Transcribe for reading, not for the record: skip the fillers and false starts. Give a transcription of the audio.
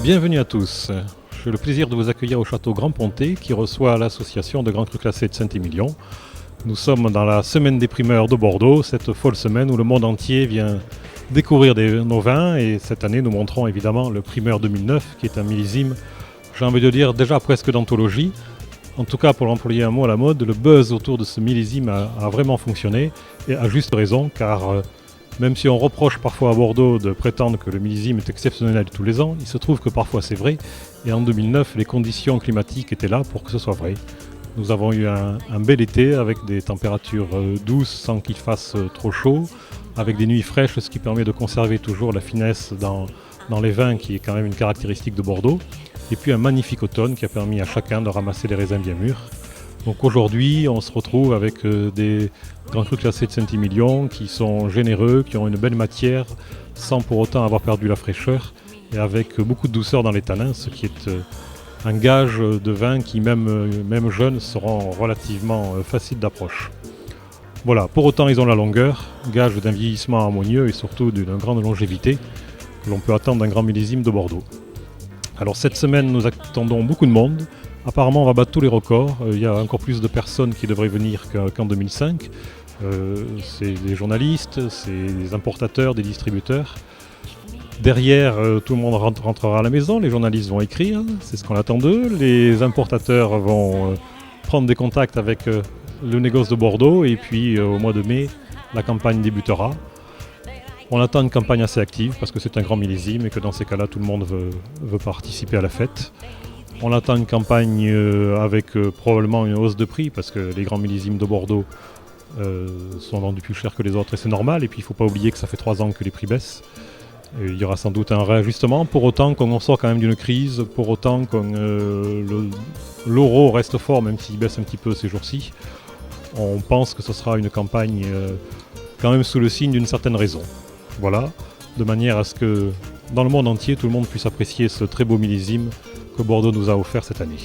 Bienvenue à tous. J'ai le plaisir de vous accueillir au château Grand Pontet qui reçoit l'association de grands crus classés de Saint-Émilion. Nous sommes dans la semaine des primeurs de Bordeaux, cette folle semaine où le monde entier vient découvrir nos vins, et cette année nous montrons évidemment le primeur 2009 qui est un millésime, j'ai envie de dire déjà presque d'anthologie. En tout cas, pour employer un mot à la mode, le buzz autour de ce millésime a vraiment fonctionné, et à juste raison, car même si on reproche parfois à Bordeaux de prétendre que le millésime est exceptionnel tous les ans, il se trouve que parfois c'est vrai, et en 2009, les conditions climatiques étaient là pour que ce soit vrai. Nous avons eu un bel été avec des températures douces sans qu'il fasse trop chaud, avec des nuits fraîches, ce qui permet de conserver toujours la finesse dans les vins, qui est quand même une caractéristique de Bordeaux. Et puis un magnifique automne qui a permis à chacun de ramasser les raisins bien mûrs. Donc aujourd'hui, on se retrouve avec des grands crus classés de Saint-Émilion qui sont généreux, qui ont une belle matière, sans pour autant avoir perdu la fraîcheur, et avec beaucoup de douceur dans les tanins, ce qui est un gage de vins qui, même jeunes, seront relativement faciles d'approche. Voilà, pour autant ils ont la longueur, gage d'un vieillissement harmonieux et surtout d'une grande longévité que l'on peut attendre d'un grand millésime de Bordeaux. Alors cette semaine, nous attendons beaucoup de monde. Apparemment, on va battre tous les records. Il y a encore plus de personnes qui devraient venir qu'en 2005. C'est des journalistes, c'est des importateurs, des distributeurs. Derrière, tout le monde rentrera à la maison, les journalistes vont écrire, c'est ce qu'on attend d'eux. Les importateurs vont prendre des contacts avec le négoce de Bordeaux, et puis au mois de mai, la campagne débutera. On attend une campagne assez active parce que c'est un grand millésime et que dans ces cas-là, tout le monde veut participer à la fête. On attend une campagne avec probablement une hausse de prix parce que les grands millésimes de Bordeaux sont vendus plus cher que les autres, et c'est normal. Et puis il ne faut pas oublier que ça fait 3 ans que les prix baissent. Il y aura sans doute un réajustement, pour autant qu'on sort quand même d'une crise, pour autant que l'euro reste fort, même s'il baisse un petit peu ces jours-ci. On pense que ce sera une campagne quand même sous le signe d'une certaine raison. Voilà, de manière à ce que dans le monde entier, tout le monde puisse apprécier ce très beau millésime que Bordeaux nous a offert cette année.